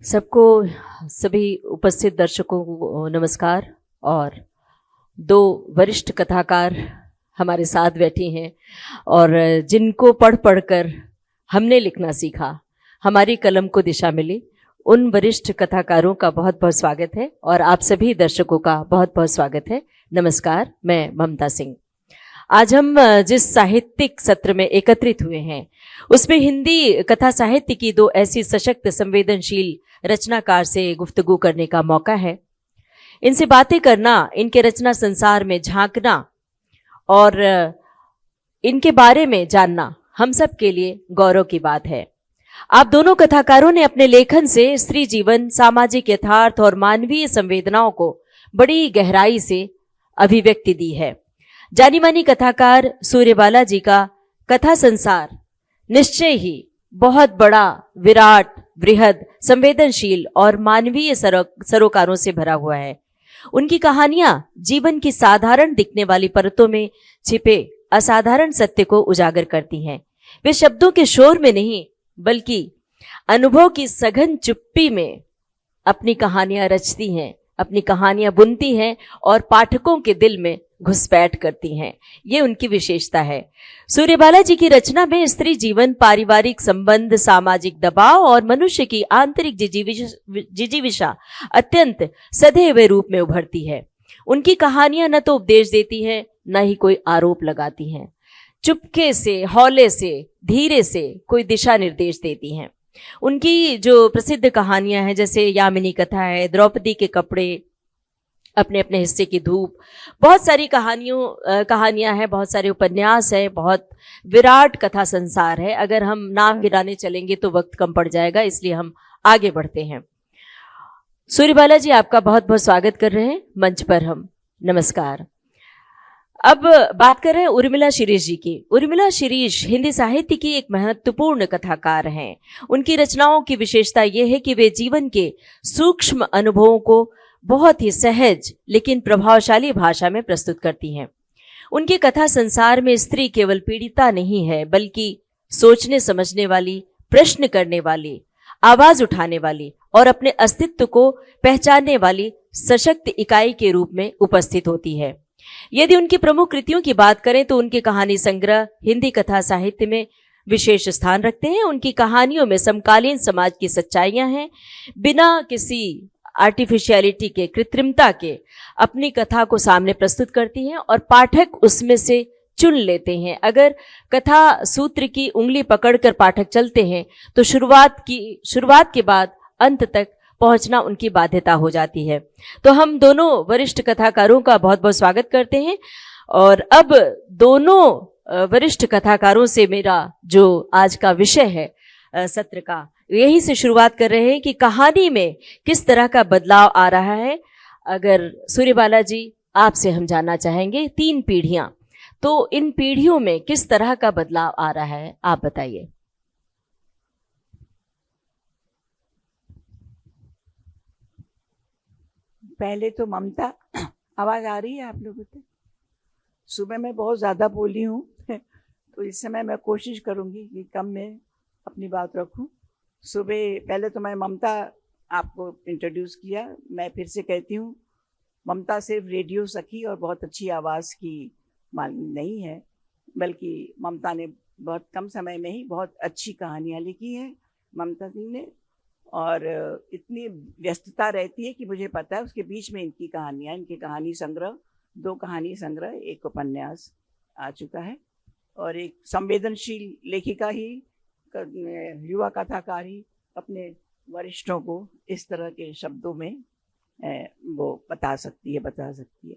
सबको, सभी उपस्थित दर्शकों को नमस्कार। और दो वरिष्ठ कथाकार हमारे साथ बैठी हैं और जिनको पढ़ पढ़कर हमने लिखना सीखा, हमारी कलम को दिशा मिली, उन वरिष्ठ कथाकारों का बहुत बहुत स्वागत है और आप सभी दर्शकों का बहुत बहुत स्वागत है। नमस्कार, मैं ममता सिंह। आज हम जिस साहित्यिक सत्र में एकत्रित हुए हैं उसमें हिंदी कथा साहित्य की दो ऐसी सशक्त संवेदनशील रचनाकार से गुफ्तगू करने का मौका है। इनसे बातें करना, इनके रचना संसार में झांकना और इनके बारे में जानना हम सब के लिए गौरव की बात है। आप दोनों कथाकारों ने अपने लेखन से स्त्री जीवन, सामाजिक यथार्थ और मानवीय संवेदनाओं को बड़ी गहराई से अभिव्यक्ति दी है। जानी मानी कथाकार सूर्यबाला जी का कथा संसार निश्चय ही बहुत बड़ा, विराट, बृहद, संवेदनशील और मानवीय सरोकारों से भरा हुआ है। उनकी कहानियां जीवन की साधारण दिखने वाली परतों में छिपे असाधारण सत्य को उजागर करती हैं। वे शब्दों के शोर में नहीं बल्कि अनुभव की सघन चुप्पी में अपनी कहानियां रचती हैं, अपनी कहानियां बुनती हैं और पाठकों के दिल में घुसपैठ करती हैं। ये उनकी विशेषता है। सूर्यबाला जी की रचना में स्त्री जीवन, पारिवारिक संबंध, सामाजिक दबाव और मनुष्य की आंतरिक जिजीविषा अत्यंत सधे हुए रूप में उभरती है। उनकी कहानियां न तो उपदेश देती हैं, न ही कोई आरोप लगाती हैं। चुपके से, हौले से, धीरे से कोई दिशा निर्देश देती हैं। उनकी जो प्रसिद्ध कहानियां हैं, जैसे यामिनी कथा है, द्रौपदी के कपड़े, अपने अपने हिस्से की धूप, बहुत सारी कहानियां हैं, बहुत सारे उपन्यास है, बहुत विराट कथा संसार है। अगर हम नाम गिराने चलेंगे तो वक्त कम पड़ जाएगा, इसलिए हम आगे बढ़ते हैं। सूर्यबाला जी, आपका बहुत बहुत स्वागत कर रहे हैं मंच पर हम। नमस्कार। अब बात कर रहे हैं उर्मिला शिरीष जी की। उर्मिला शिरीष हिंदी साहित्य की एक महत्वपूर्ण कथाकार हैं। उनकी रचनाओं की विशेषता यह है कि वे जीवन के सूक्ष्म अनुभवों को बहुत ही सहज लेकिन प्रभावशाली भाषा में प्रस्तुत करती हैं। उनकी कथा संसार में स्त्री केवल पीड़िता नहीं है, बल्कि सोचने समझने वाली, प्रश्न करने वाली, आवाज उठाने वाली और अपने अस्तित्व को पहचानने वाली सशक्त इकाई के रूप में उपस्थित होती है। यदि उनकी प्रमुख कृतियों की बात करें तो उनके कहानी संग्रह हिंदी कथा साहित्य में विशेष स्थान रखते हैं। उनकी कहानियों में समकालीन समाज की सच्चाइयां हैं। बिना किसी आर्टिफिशियलिटी के, कृत्रिमता के अपनी कथा को सामने प्रस्तुत करती हैं और पाठक उसमें से चुन लेते हैं। अगर कथा सूत्र की उंगली पकड़कर पाठक चलते हैं तो शुरुआत के बाद अंत तक पहुंचना उनकी बाध्यता हो जाती है। तो हम दोनों वरिष्ठ कथाकारों का बहुत बहुत स्वागत करते हैं। और अब दोनों वरिष्ठ कथाकारों से मेरा जो आज का विषय है सत्र का, यही से शुरुआत कर रहे हैं कि कहानी में किस तरह का बदलाव आ रहा है। अगर सूर्यबाला जी, आपसे हम जानना चाहेंगे, 3 पीढ़ियां, तो इन पीढ़ियों में किस तरह का बदलाव आ रहा है, आप बताइए। पहले तो ममता, आवाज आ रही है आप लोगों को? सुबह मैं बहुत ज़्यादा बोली हूँ तो इस समय मैं कोशिश करूँगी कि कम में अपनी बात रखूँ। सुबह पहले तो मैं ममता आपको इंट्रोड्यूस किया, मैं फिर से कहती हूँ, ममता सिर्फ रेडियो सखी और बहुत अच्छी आवाज़ की मालिक नहीं है, बल्कि ममता ने बहुत कम समय में ही बहुत अच्छी कहानियाँ लिखी हैं ममता सिंह ने। और इतनी व्यस्तता रहती है कि मुझे पता है उसके बीच में इनकी कहानियाँ, इनके कहानी संग्रह, 2 कहानी संग्रह, 1 उपन्यास आ चुका है और एक संवेदनशील लेखिका ही, युवा कथाकार ही अपने वरिष्ठों को इस तरह के शब्दों में वो बता सकती है।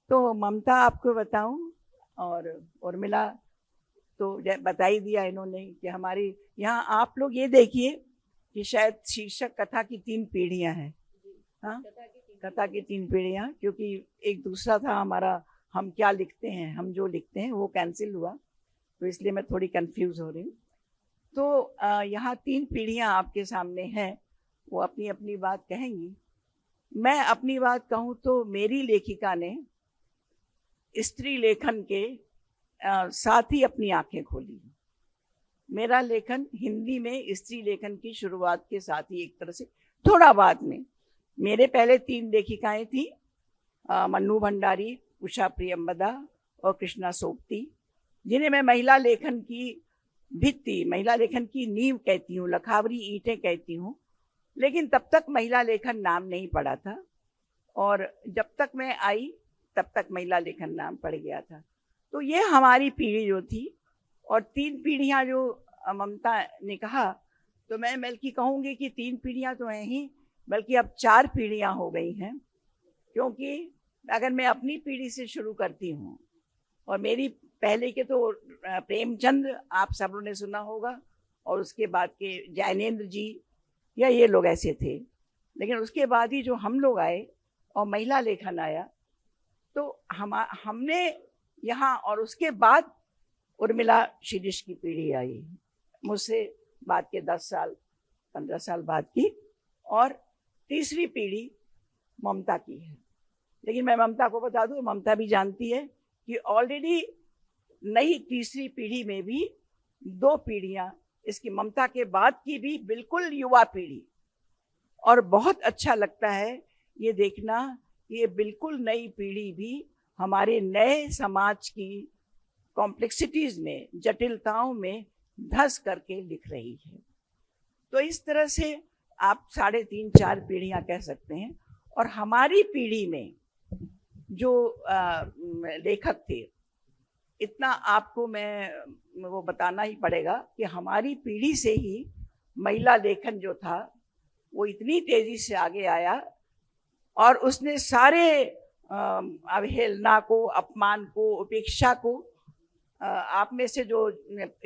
तो ममता आपको बताऊं, और उर्मिला तो बता ही दिया इन्होंने कि हमारी यहाँ आप लोग ये देखिए कि शायद शीर्षक कथा की 3 पीढ़ियां हैं। हाँ, कथा की 3 पीढ़ियां, क्योंकि एक दूसरा था हमारा, हम क्या लिखते हैं, हम जो लिखते हैं वो कैंसिल हुआ, तो इसलिए मैं थोड़ी कंफ्यूज हो रही हूँ। तो यहाँ 3 पीढ़ियां आपके सामने हैं, वो अपनी अपनी बात कहेंगी। मैं अपनी बात कहूँ तो मेरी लेखिका ने स्त्री लेखन के साथ ही अपनी आंखें खोली। मेरा लेखन हिंदी में स्त्री लेखन की शुरुआत के साथ ही एक तरह से थोड़ा बाद में। मेरे पहले 3 लेखिकाएं थी, मन्नू भंडारी, उषा प्रियंबदा और कृष्णा सोपती, जिन्हें मैं महिला लेखन की भित्ति, महिला लेखन की नींव कहती हूँ, लखावरी ईंटें कहती हूँ। लेकिन तब तक महिला लेखन नाम नहीं पड़ा था, और जब तक मैं आई तब तक महिला लेखन नाम पड़ गया था। तो ये हमारी पीढ़ी जो थी, और 3 पीढ़ियाँ जो ममता ने कहा, तो मैं बल्कि कहूँगी कि 3 पीढ़ियाँ तो हैं ही, बल्कि अब 4 पीढ़ियाँ हो गई हैं। क्योंकि अगर मैं अपनी पीढ़ी से शुरू करती हूँ, और मेरी पहले के तो प्रेमचंद आप सब लोगों ने सुना होगा, और उसके बाद के जैनेन्द्र जी, या ये लोग ऐसे थे। लेकिन उसके बाद ही जो हम लोग आए और महिला लेखन आया, तो हमने यहाँ, और उसके बाद उर्मिला शिरीष की पीढ़ी आई, मुझसे बाद के 10 साल 15 साल बाद की, और तीसरी पीढ़ी ममता की है। लेकिन मैं ममता को बता दूं, ममता भी जानती है कि ऑलरेडी नई तीसरी पीढ़ी में भी 2 पीढ़ियां, इसकी ममता के बाद की भी बिल्कुल युवा पीढ़ी। और बहुत अच्छा लगता है ये देखना कि ये बिल्कुल नई पीढ़ी भी हमारे नए समाज की कॉम्प्लेक्सिटीज में, जटिलताओं में धंस करके लिख रही है। तो इस तरह से आप 3.5-4 पीढ़ियां कह सकते हैं। और हमारी पीढ़ी में जो लेखक थे, इतना आपको मैं वो बताना ही पड़ेगा कि हमारी पीढ़ी से ही महिला लेखन जो था वो इतनी तेजी से आगे आया, और उसने सारे अवहेलना को, अपमान को, उपेक्षा को, आप में से जो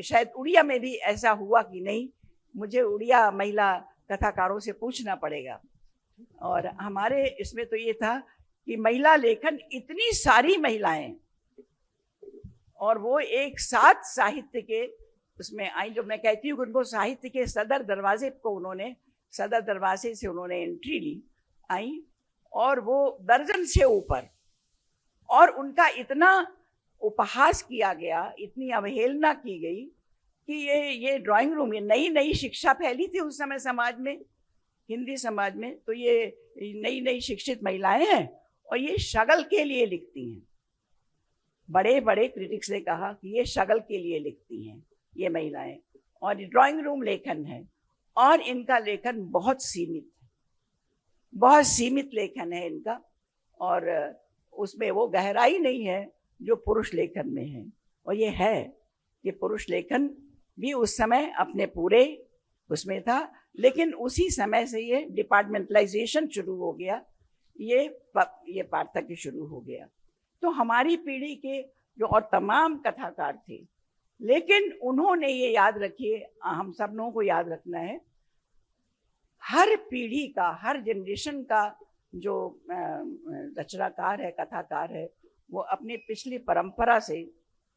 शायद उड़िया में भी ऐसा हुआ कि नहीं, मुझे उड़िया महिला कथाकारों से पूछना पड़ेगा। और हमारे इसमें तो ये था कि महिला लेखन, इतनी सारी महिलाएं, और वो एक साथ साहित्य के उसमें आई। जो मैं कहती हूँ कि उनको साहित्य के सदर दरवाजे से उन्होंने एंट्री ली, आई, और वो दर्जन से ऊपर, और उनका इतना उपहास किया गया, इतनी अवहेलना की गई कि ये ड्राइंग रूम, ये नई शिक्षा फैली थी उस समय समाज में, हिंदी समाज में। तो ये नई शिक्षित महिलाएं हैं, और ये शगल के लिए लिखती हैं। बड़े बड़े क्रिटिक्स ने कहा कि ये शगल के लिए लिखती हैं ये महिलाएं, और ड्राइंग रूम लेखन है, और इनका लेखन बहुत सीमित लेखन है इनका, और उसमें वो गहराई नहीं है जो पुरुष लेखन में है। और ये है कि पुरुष लेखन भी उस समय अपने पूरे उसमें था, लेकिन उसी समय से ये डिपार्टमेंटलाइजेशन शुरू हो गया, ये पार्थक्य शुरू हो गया। तो हमारी पीढ़ी के जो और तमाम कथाकार थे, लेकिन उन्होंने ये याद रखिए, हम सब लोगों को याद रखना है, हर पीढ़ी का, हर जनरेशन का जो रचनाकार है, कथाकार है, वो अपने पिछली परंपरा से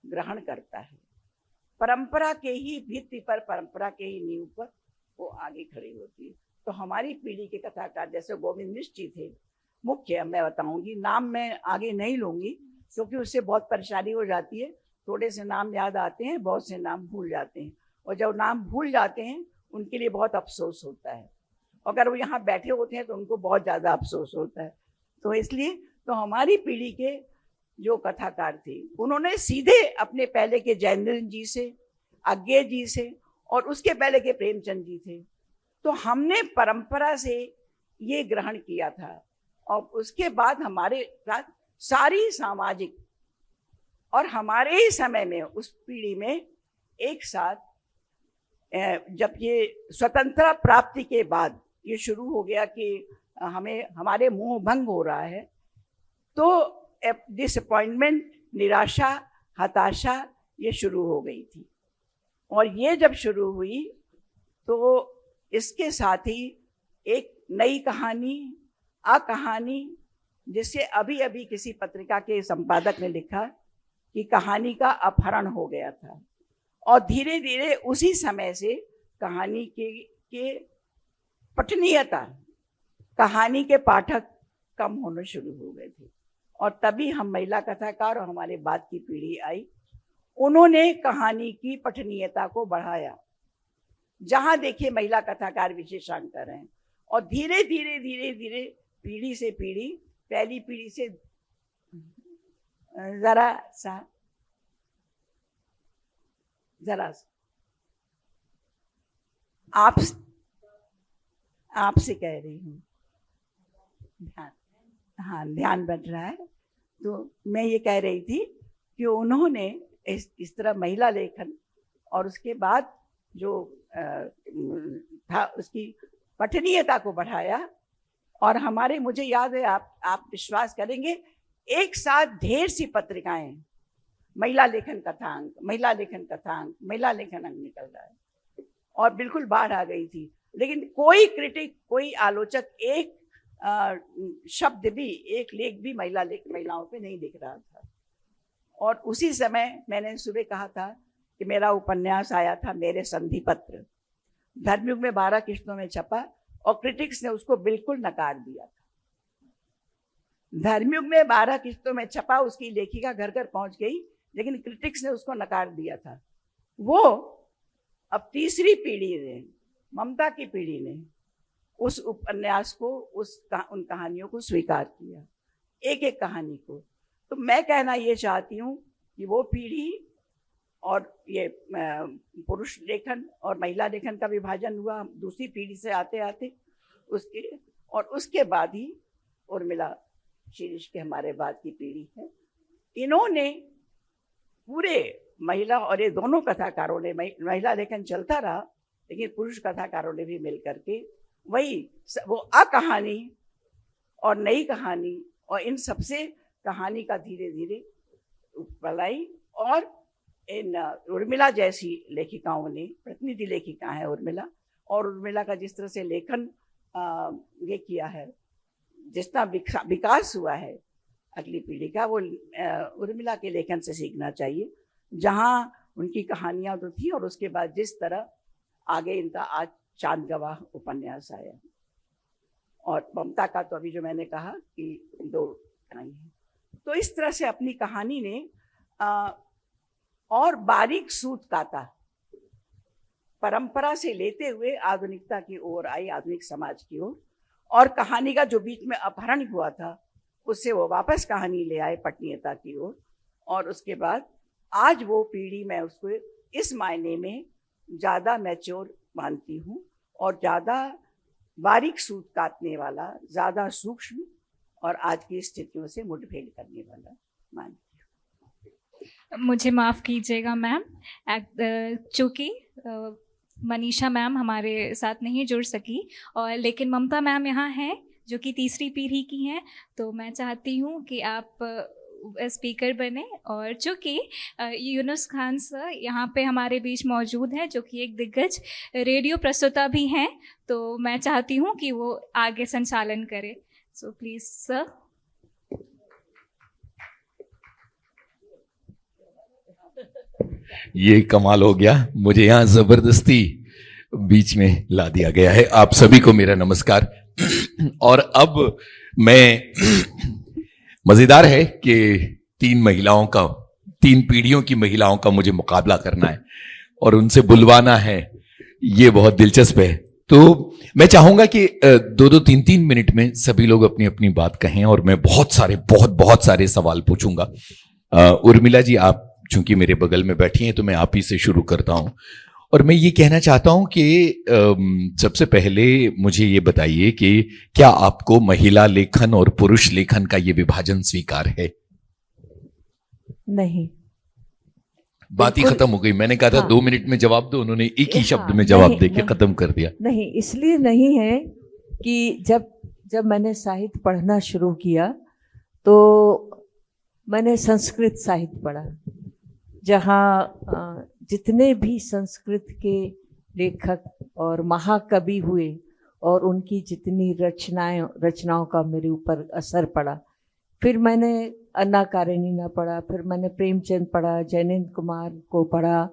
ग्रहण करता है। परंपरा के ही भित्ति पर, परंपरा के ही नींव पर वो आगे खड़ी होती है। तो हमारी पीढ़ी के कथाकार जैसे गोविंद मिश्र जी थे मुख्य, मैं बताऊंगी, नाम मैं आगे नहीं लूंगी क्योंकि उससे बहुत परेशानी हो जाती है। थोड़े से नाम याद आते हैं, बहुत से नाम भूल जाते हैं, और जब नाम भूल जाते हैं उनके लिए बहुत अफसोस होता है। अगर वो यहाँ बैठे होते हैं तो उनको बहुत ज़्यादा अफसोस होता है। तो इसलिए तो हमारी पीढ़ी के जो कथाकार थे, उन्होंने सीधे अपने पहले के जैनेन्द्र जी से, अज्ञे जी से, और उसके पहले के प्रेमचंद जी थे। तो हमने परंपरा से ये ग्रहण किया था, और उसके बाद हमारे साथ सारी सामाजिक, और हमारे ही समय में उस पीढ़ी में एक साथ, जब ये स्वतंत्रता प्राप्ति के बाद ये शुरू हो गया कि हमारे मोह भंग हो रहा है, तो डिसअपॉइंटमेंट, निराशा, हताशा ये शुरू हो गई थी। और ये जब शुरू हुई तो इसके साथ ही एक नई कहानी, कहानी, जिससे अभी अभी किसी पत्रिका के संपादक ने लिखा कि कहानी का अपहरण हो गया था। और धीरे धीरे उसी समय से कहानी के पठनीयता, कहानी के पाठक कम होने शुरू हो गए थे। और तभी हम महिला कथाकार और हमारे बाद की पीढ़ी आई, उन्होंने कहानी की पठनीयता को बढ़ाया। जहां देखिए महिला कथाकार विशेषांकर हैं, और धीरे धीरे धीरे धीरे पीढ़ी से पीढ़ी, पहली पीढ़ी से जरा सा आपसे कह रही हूँ, ध्यान बट रहा है। तो मैं ये कह रही थी कि उन्होंने इस तरह महिला लेखन और उसके बाद जो था उसकी पठनीयता को बढ़ाया। और हमारे, मुझे याद है, आप विश्वास करेंगे, एक साथ ढेर सी पत्रिकाएं, महिला लेखन कथांक, महिला लेखन कथांक, महिला लेखन अंक निकल रहा है, और बिल्कुल बाढ़ आ गई थी। लेकिन कोई क्रिटिक, कोई आलोचक एक शब्द भी, एक लेख भी महिलाओं पे नहीं दिख रहा था। और उसी समय मैंने सुबह कहा था कि मेरा उपन्यास आया था, मेरे संधि पत्र, धर्मयुग में 12 किश्तों में छपा, और क्रिटिक्स ने उसको बिल्कुल नकार दिया था। धर्मयुग में 12 किश्तों में छपा, उसकी लेखिका घर घर पहुंच गई, लेकिन क्रिटिक्स ने उसको नकार दिया था। वो अब तीसरी पीढ़ी ने, ममता की पीढ़ी ने उस उपन्यास को, उन कहानियों को स्वीकार किया, एक एक कहानी को। तो मैं कहना ये चाहती हूँ कि वो पीढ़ी और ये पुरुष लेखन और महिला लेखन का विभाजन हुआ दूसरी पीढ़ी से आते आते, उसके बाद ही उर्मिला शीर्ष के हमारे बाद की पीढ़ी है। इन्होंने पूरे महिला, और ये दोनों कथाकारों ने, महिला लेखन चलता रहा, लेकिन पुरुष कथाकारों ने भी मिल करके वही वो कहानी और नई कहानी और इन सबसे कहानी का धीरे धीरे पलाई। और इन उर्मिला जैसी लेखिकाओं ने, प्रतिनिधि लेखिका है उर्मिला, और उर्मिला का जिस तरह से लेखन ये किया है, जिस तरह विकास हुआ है अगली पीढ़ी का, वो उर्मिला के लेखन से सीखना चाहिए, जहाँ उनकी कहानियाँ तो थी, और उसके बाद जिस तरह आगे इनका आज चांद गवाह उपन्यास आया। और ममता का तो अभी जो मैंने कहा कि 2 कहानी है। तो इस तरह से अपनी कहानी ने और बारीक सूत काता, परंपरा से लेते हुए आधुनिकता की ओर आई, आधुनिक समाज की ओर, और कहानी का जो बीच में अपहरण हुआ था उससे वो वापस कहानी ले आए पठनीयता की ओर। और उसके बाद आज वो पीढ़ी, मैं उसको इस मायने में ज़्यादा मैच्योर मानती हूँ, और ज़्यादा बारीक सूत काटने वाला, ज़्यादा सूक्ष्म और आज की स्थितियों से मुठभेड़ करने वाला मानती हूँ। मुझे माफ़ कीजिएगा मैम, चूँकि मनीषा मैम हमारे साथ नहीं जुड़ सकी, और लेकिन ममता मैम यहाँ हैं जो कि तीसरी पीढ़ी की हैं, तो मैं चाहती हूँ कि आप स्पीकर बने। और चूँकि यूनुस खान सर यहाँ पे हमारे बीच मौजूद हैं, जो कि एक दिग्गज रेडियो प्रस्तुता भी हैं, तो मैं चाहती हूँ कि वो आगे संचालन करें। So please sir. ये कमाल हो गया, मुझे यहाँ जबरदस्ती बीच में ला दिया गया है। आप सभी को मेरा नमस्कार। और अब मैं, मजेदार है कि 3 महिलाओं का, 3 पीढ़ियों की महिलाओं का मुझे मुकाबला करना है और उनसे बुलवाना है, ये बहुत दिलचस्प है। तो मैं चाहूंगा कि 2-2, 3-3 मिनट में सभी लोग अपनी अपनी बात कहें, और मैं बहुत सारे सवाल पूछूंगा। उर्मिला जी, आप चूंकि मेरे बगल में बैठी हैं तो मैं आप ही से शुरू करता हूं, और मैं ये कहना चाहता हूं कि सबसे पहले मुझे ये बताइए कि क्या आपको महिला लेखन और पुरुष लेखन का ये विभाजन स्वीकार है? नहीं, बात ही खत्म हो गई। मैंने कहा था 2 मिनट में जवाब दो, उन्होंने एक ही शब्द में जवाब देके खत्म कर दिया। नहीं, इसलिए नहीं है कि जब मैंने साहित्य पढ़ना शुरू किया तो मैंने संस्कृत साहित्य पढ़ा, जहाँ जितने भी संस्कृत के लेखक और महाकवि हुए और उनकी जितनी रचनाओं का मेरे ऊपर असर पड़ा। फिर मैंने अन्ना कारेनिना पढ़ा, फिर मैंने प्रेमचंद पढ़ा, जैनेन्द्र कुमार को पढ़ा,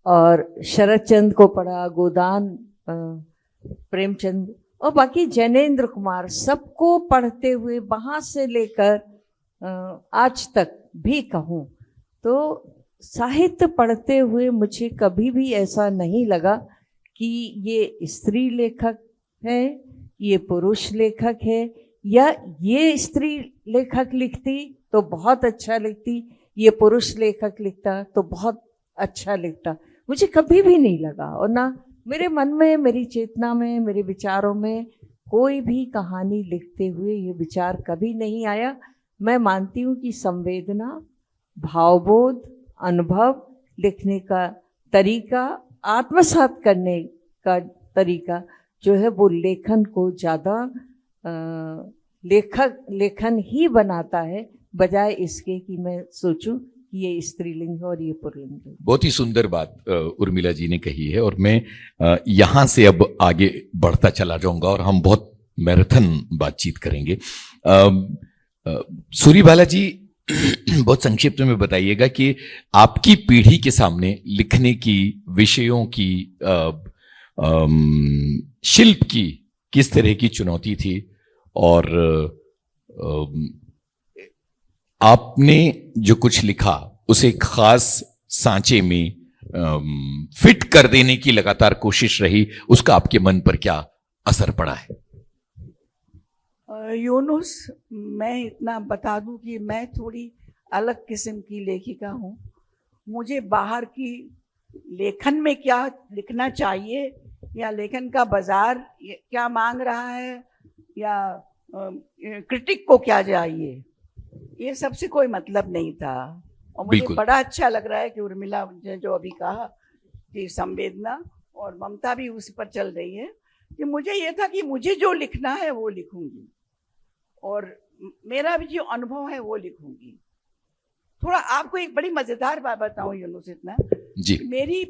और शरद चंद्र को पढ़ा, गोदान प्रेमचंद और बाकी जैनेन्द्र कुमार, सबको पढ़ते हुए वहाँ से लेकर आज तक भी कहूँ तो साहित्य पढ़ते हुए मुझे कभी भी ऐसा नहीं लगा कि ये स्त्री लेखक है ये पुरुष लेखक है, या ये स्त्री लेखक लिखती तो बहुत अच्छा लिखती, ये पुरुष लेखक लिखता तो बहुत अच्छा लिखता। मुझे कभी भी नहीं लगा, और ना मेरे मन में, मेरी चेतना में, मेरे विचारों में कोई भी कहानी लिखते हुए ये विचार कभी नहीं आया। मैं मानती हूँ कि संवेदना, भावबोध, अनुभव, लिखने का तरीका, आत्मसात करने का तरीका जो है वो लेखन को ज़्यादा लेखन ही बनाता है, बजाय इसके कि मैं सोचूं कि ये स्त्रीलिंग है और ये पुल्लिंग है। बहुत ही सुंदर बात उर्मिला जी ने कही है, और मैं यहाँ से अब आगे बढ़ता चला जाऊंगा और हम बहुत मैराथन बातचीत करेंगे। सूरीबाला जी, बहुत संक्षिप्त में बताइएगा कि आपकी पीढ़ी के सामने लिखने की, विषयों की, शिल्प की किस तरह की चुनौती थी, और आपने जो कुछ लिखा उसे खास सांचे में फिट कर देने की लगातार कोशिश रही, उसका आपके मन पर क्या असर पड़ा है? यूनुस, मैं इतना बता दूं कि मैं थोड़ी अलग किस्म की लेखिका हूँ। मुझे बाहर की लेखन में क्या लिखना चाहिए, या लेखन का बाजार क्या मांग रहा है, या क्रिटिक को क्या चाहिए, ये सबसे कोई मतलब नहीं था। और मुझे बड़ा अच्छा लग रहा है कि उर्मिला ने जो अभी कहा कि संवेदना और ममता भी उस पर चल रही है, कि मुझे ये था कि मुझे जो लिखना है वो लिखूंगी, और मेरा भी जो अनुभव है वो लिखूंगी। थोड़ा आपको एक बड़ी मजेदार बात बताऊं यूनुस, इतना जी, मेरी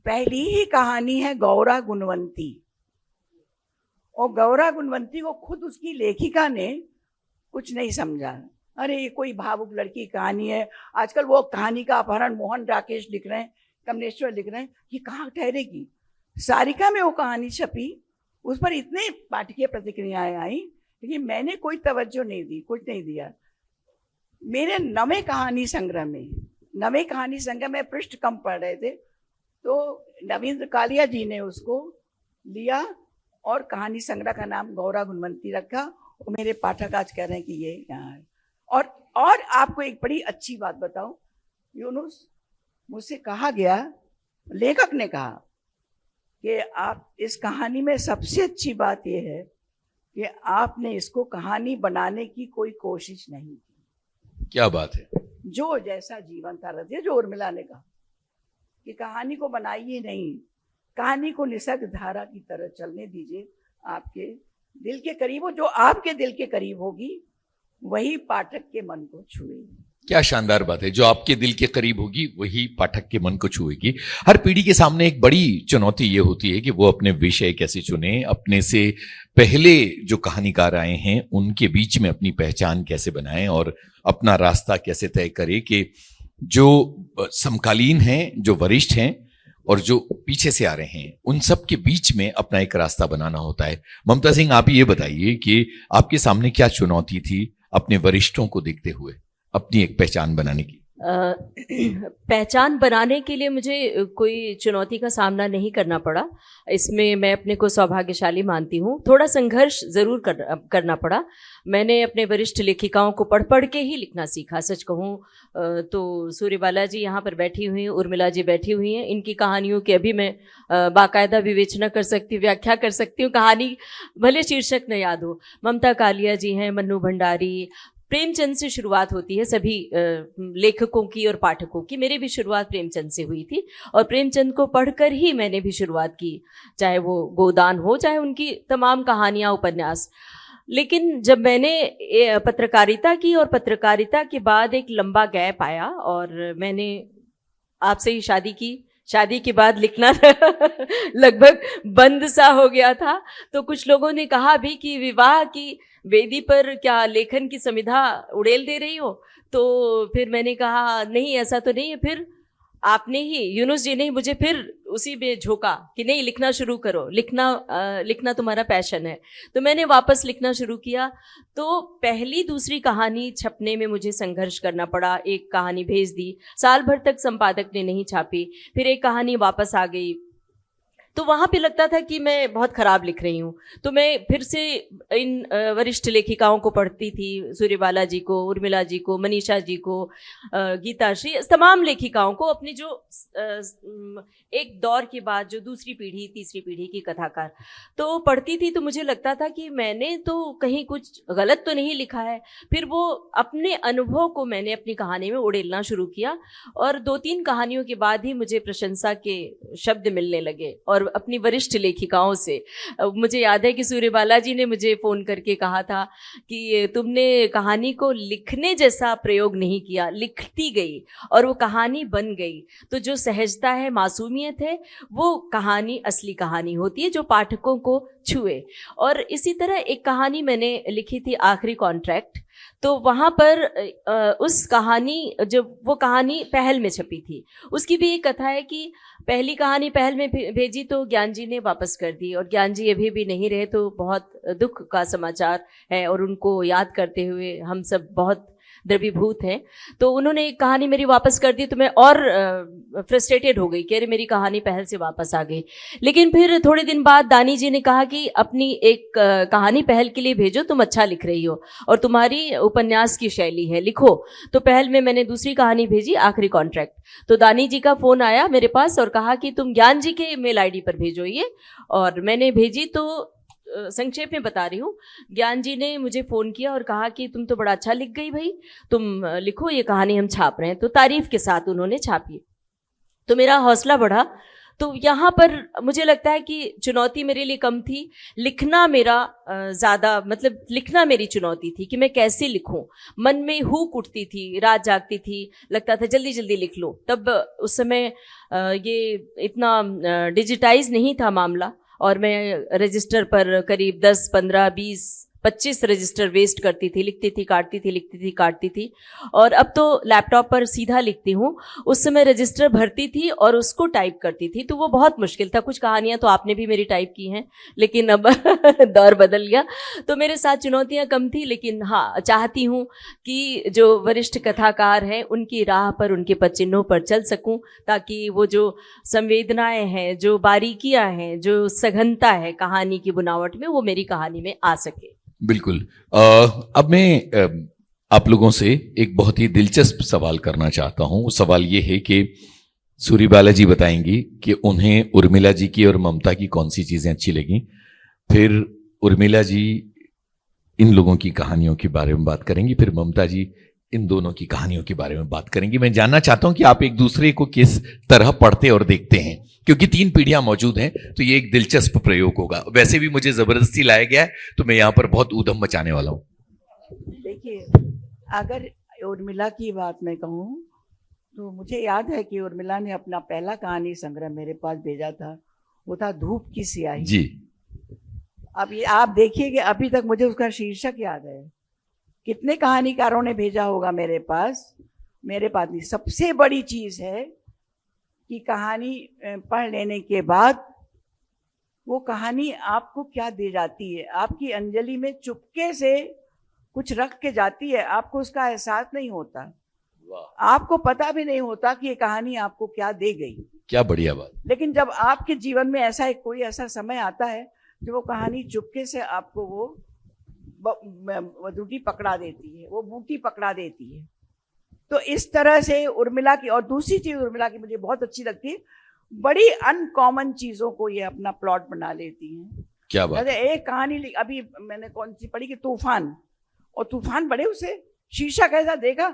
पहली ही कहानी है गौरा गुणवंती, और गौरा गुणवंती को खुद उसकी लेखिका ने कुछ नहीं समझा। अरे ये कोई भावुक लड़की कहानी है, आजकल वो कहानी का अपहरण मोहन राकेश लिख रहे हैं, कमलेश्वर लिख रहे हैं, ये कहाँ ठहरेगी। सारिका में वो कहानी छपी, उस पर इतने पाठकीय प्रतिक्रियाएं आई, लेकिन मैंने कोई तवज्जो नहीं दी, कुछ नहीं दिया। मेरे नवे कहानी संग्रह में पृष्ठ कम पड़ रहे थे, तो नवीन्द्र कालिया जी ने उसको लिया और कहानी संग्रह का नाम गौरा गुणवंती रखा, और मेरे पाठक आज कह रहे हैं कि ये यहाँ है। और आपको एक बड़ी अच्छी बात बताऊं यूनुस, मुझसे कहा गया, लेखक ने कहा कि आप इस कहानी में सबसे अच्छी बात यह है कि आपने इसको कहानी बनाने की कोई कोशिश नहीं की। क्या बात है। जो जैसा जीवन था रजिए, जो उर्मिला ने कहा कि कहानी को बनाइए नहीं, कहानी को निसर्ग धारा की तरह चलने दीजिए, आपके दिल के करीब हो, जो आपके दिल के करीब होगी वही पाठक के मन को छुएगी। क्या शानदार बात है, जो आपके दिल के करीब होगी वही पाठक के मन को छुएगी। हर पीढ़ी के सामने एक बड़ी चुनौती ये होती है कि वो अपने विषय कैसे चुने, अपने से पहले जो कहानीकार आए हैं उनके बीच में अपनी पहचान कैसे बनाएं, और अपना रास्ता कैसे तय करें कि जो समकालीन हैं, जो वरिष्ठ हैं और जो पीछे से आ रहे हैं, उन सब के बीच में अपना एक रास्ता बनाना होता है। ममता सिंह, आप ये बताइए कि आपके सामने क्या चुनौती थी अपने वरिष्ठों को देखते हुए अपनी एक पहचान बनाने की? पहचान बनाने के लिए मुझे कोई चुनौती का सामना नहीं करना पड़ा, इसमें मैं अपने को सौभाग्यशाली मानती हूँ। थोड़ा संघर्ष जरूर करना पड़ा। मैंने अपने वरिष्ठ लेखिकाओं को पढ़ के ही लिखना सीखा। सच कहूँ तो सूरीबाला जी यहाँ पर बैठी हुई हैं, उर्मिला जी बैठी हुई हैं, इनकी कहानियों की अभी मैं बाकायदा विवेचना कर सकती हूँ, व्याख्या कर सकती हूँ, कहानी भले शीर्षक न याद हो। ममता कालिया जी हैं, मन्नू भंडारी, प्रेमचंद से शुरुआत होती है सभी लेखकों की और पाठकों की। मेरी भी शुरुआत प्रेमचंद से हुई थी, और प्रेमचंद को पढ़कर ही मैंने भी शुरुआत की, चाहे वो गोदान हो, चाहे उनकी तमाम कहानियाँ, उपन्यास। लेकिन जब मैंने पत्रकारिता की, और पत्रकारिता के बाद एक लंबा गैप आया, और मैंने आपसे ही शादी की, शादी के बाद लिखना लगभग बंद सा हो गया था। तो कुछ लोगों ने कहा भी कि विवाह की वेदी पर क्या लेखन की समिधा उड़ेल दे रही हो। तो फिर मैंने कहा नहीं, ऐसा तो नहीं है। फिर आपने ही, यूनुस जी ने मुझे फिर उसी में झोंका कि नहीं, लिखना शुरू करो, लिखना तुम्हारा पैशन है। तो मैंने वापस लिखना शुरू किया। तो पहली दूसरी कहानी छपने में मुझे संघर्ष करना पड़ा। एक कहानी भेज दी, साल भर तक संपादक ने नहीं छापी, फिर एक कहानी वापस आ गई। तो वहाँ पे लगता था कि मैं बहुत खराब लिख रही हूँ। तो मैं फिर से इन वरिष्ठ लेखिकाओं को पढ़ती थी, सूर्यबाला जी को, उर्मिला जी को, मनीषा जी को, गीता श्री, तमाम लेखिकाओं को, अपनी जो एक दौर के बाद जो दूसरी पीढ़ी तीसरी पीढ़ी की कथाकार, तो पढ़ती थी। तो मुझे लगता था कि मैंने तो कहीं कुछ गलत तो नहीं लिखा है। फिर वो अपने अनुभव को मैंने अपनी कहानी में उड़ेलना शुरू किया, और 2-3 कहानियों के बाद ही मुझे प्रशंसा के शब्द मिलने लगे। और अपनी वरिष्ठ लेखिकाओं से मुझे याद है कि सूर्यबाला जी ने मुझे फ़ोन करके कहा था कि तुमने कहानी को लिखने जैसा प्रयोग नहीं किया, लिखती गई और वो कहानी बन गई। तो जो सहजता है, मासूमियत है, वो कहानी असली कहानी होती है जो पाठकों को छुए। और इसी तरह एक कहानी मैंने लिखी थी, आखिरी कॉन्ट्रैक्ट। तो वहाँ पर उस कहानी, जब वो कहानी पहल में छपी थी, उसकी भी एक कथा है कि पहली कहानी पहल में भेजी तो ज्ञान जी ने वापस कर दी, और ज्ञान जी अभी भी नहीं रहे, तो बहुत दुख का समाचार है और उनको याद करते हुए हम सब बहुत द्रवीभूत हैं। तो उन्होंने एक कहानी मेरी वापस कर दी, तो मैं और फ्रस्ट्रेटेड हो गई कि अरे मेरी कहानी पहल से वापस आ गई। लेकिन फिर थोड़े दिन बाद दानी जी ने कहा कि अपनी एक कहानी पहल के लिए भेजो, तुम अच्छा लिख रही हो और तुम्हारी उपन्यास की शैली है, लिखो। तो पहल में मैंने दूसरी कहानी भेजी, आखिरी कॉन्ट्रैक्ट। तो दानी जी का फ़ोन आया मेरे पास और कहा कि तुम ज्ञान जी के मेल आईडी पर भेजो ये, और मैंने भेजी। तो संक्षेप में बता रही हूँ, ज्ञान जी ने मुझे फ़ोन किया और कहा कि तुम तो बड़ा अच्छा लिख गई भाई, तुम लिखो, ये कहानी हम छाप रहे हैं। तो तारीफ के साथ उन्होंने छापी, तो मेरा हौसला बढ़ा। तो यहाँ पर मुझे लगता है कि चुनौती मेरे लिए कम थी, लिखना मेरा ज़्यादा, मतलब लिखना मेरी चुनौती थी कि मैं कैसे लिखूं। मन में हुक उठती थी, रात जागती थी, लगता था जल्दी जल्दी लिख लो। तब उस समय ये इतना डिजिटाइज नहीं था मामला, और मैं रजिस्टर पर करीब 10, 15, 20, 25 रजिस्टर वेस्ट करती थी, लिखती थी, काटती थी, लिखती थी, काटती थी। और अब तो लैपटॉप पर सीधा लिखती हूँ। उस समय रजिस्टर भरती थी और उसको टाइप करती थी, तो वो बहुत मुश्किल था। कुछ कहानियाँ तो आपने भी मेरी टाइप की हैं, लेकिन अब दौर बदल गया, तो मेरे साथ चुनौतियाँ कम थी। लेकिन हाँ, चाहती हूँ कि जो वरिष्ठ कथाकार हैं उनकी राह पर, उनके पद चिन्हों पर चल सकूँ, ताकि वो जो संवेदनाएं हैं, जो बारीकियाँ हैं, जो सघनता है कहानी की बुनावट में, वो मेरी कहानी में आ सके। बिल्कुल। अब मैं आप लोगों से एक बहुत ही दिलचस्प सवाल करना चाहता हूं। वो सवाल ये है कि सूर्यबाला जी बताएंगी कि उन्हें उर्मिला जी की और ममता की कौन सी चीजें अच्छी लगी। फिर उर्मिला जी इन लोगों की कहानियों के बारे में बात करेंगी, फिर ममता जी इन दोनों की कहानियों के बारे में बात करेंगी। मैं जानना चाहता हूं कि आप एक दूसरे को किस तरह पढ़ते और देखते हैं, क्योंकि 3 पीढ़ियां मौजूद हैं, तो ये एक दिलचस्प प्रयोग होगा। वैसे भी मुझे जबरदस्ती लाया गया है, तो मैं यहां पर बहुत ऊधम मचाने वाला हूं। देखिए, अगर उर्मिला की बात मैं कहूँ तो मुझे याद है कि उर्मिला ने अपना पहला कहानी संग्रह मेरे पास भेजा था, वो था धूप की स्याही जी। अब ये आप देखिए कि अभी तक मुझे उसका शीर्षक याद है। कितने कहानीकारों ने भेजा होगा मेरे पास नहीं। सबसे बड़ी चीज है कि कहानी पढ़ लेने के बाद वो कहानी आपको क्या दे जाती है, आपकी अंजलि में चुपके से कुछ रख के जाती है, आपको उसका एहसास नहीं होता, आपको पता भी नहीं होता कि ये कहानी आपको क्या दे गई। क्या बढ़िया बात। लेकिन जब आपके जीवन में कोई ऐसा समय आता है जो वो कहानी चुपके से आपको वो बूटी पकड़ा देती है, वो बूटी पकड़ा देती है। तो इस तरह से उर्मिला की, और दूसरी चीज उर्मिला की मुझे बहुत अच्छी लगती है, बड़ी अनकॉमन चीजों को ये अपना प्लॉट बना लेती हैं। क्या बात। एक कहानी अभी मैंने कौन सी पढ़ी कि तूफान, और तूफान बड़े उसे शीर्षक ऐसा देखा,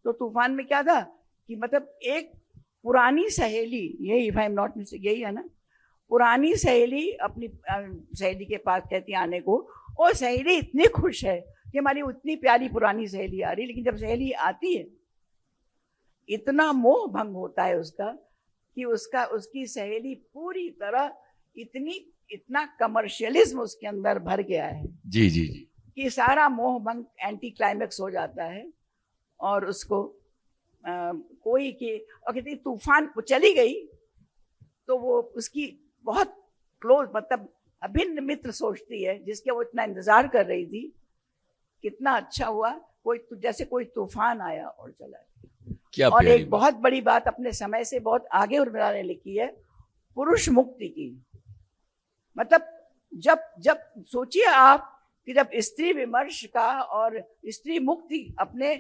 तो तूफान में क्या था कि मतलब एक पुरानी सहेली, यही if I am not mistake यही है ना, पुरानी सहेली अपनी सहेली के पास कहती आने को, और सहेली इतनी खुश है कि हमारी उतनी प्यारी पुरानी सहेली आ रही, लेकिन जब सहेली आती है इतना मोह भंग होता है उसका कि उसकी सहेली पूरी तरह इतना कमर्शियलिज्म उसके अंदर भर गया है जी जी जी कि सारा मोह भंग एंटी क्लाइमेक्स हो जाता है। और उसको कोई के, और कहती तूफान वो चली गई तो वो उसकी बहुत क्लोज, मतलब अभिन्न मित्र सोचती है, जिसके वो इतना इंतजार कर रही थी, कितना अच्छा हुआ जैसे कोई तूफान आया और चला गया। क्या और एक बहुत बड़ी बात अपने समय से बहुत आगे उर्मिला ने लिखी है, पुरुष मुक्ति की। मतलब जब जब सोचिए आप कि जब स्त्री विमर्श का और स्त्री मुक्ति अपने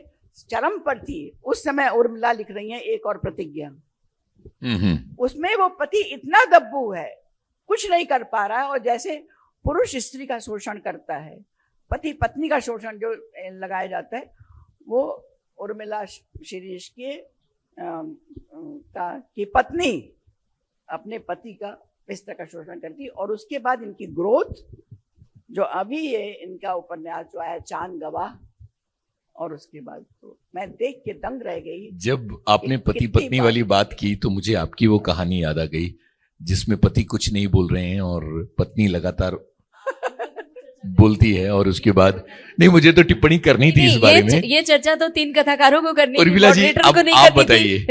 चरम पर थी, उस समय उर्मिला लिख रही हैं एक और प्रतिज्ञा। उसमें वो पति इतना दब्बू है, कुछ नहीं कर पा रहा है, और जैसे पुरुष स्त्री का शोषण करता है, पति पत्नी का शोषण जो लगाया जाता है, वो उर्मिला शिरीष के की पत्नी अपने पति का इस तरह का शोषण करती। और उसके बाद इनकी ग्रोथ, जो अभी ये इनका उपन्यास जो है चांद गवाह, और उसके बाद तो मैं देख के दंग रह गई। जब आपने पति पत्नी वाली बात की तो मुझे आपकी वो कहानी याद आ गई जिसमें पति कुछ नहीं बोल रहे हैं और पत्नी लगातार बोलती है, और उसके बाद नहीं, मुझे तो टिप्पणी करनी थी इस बारे में। ये चर्चा तो 3 कथाकारों को करनी थी, उर्मिला जी आप बताइए।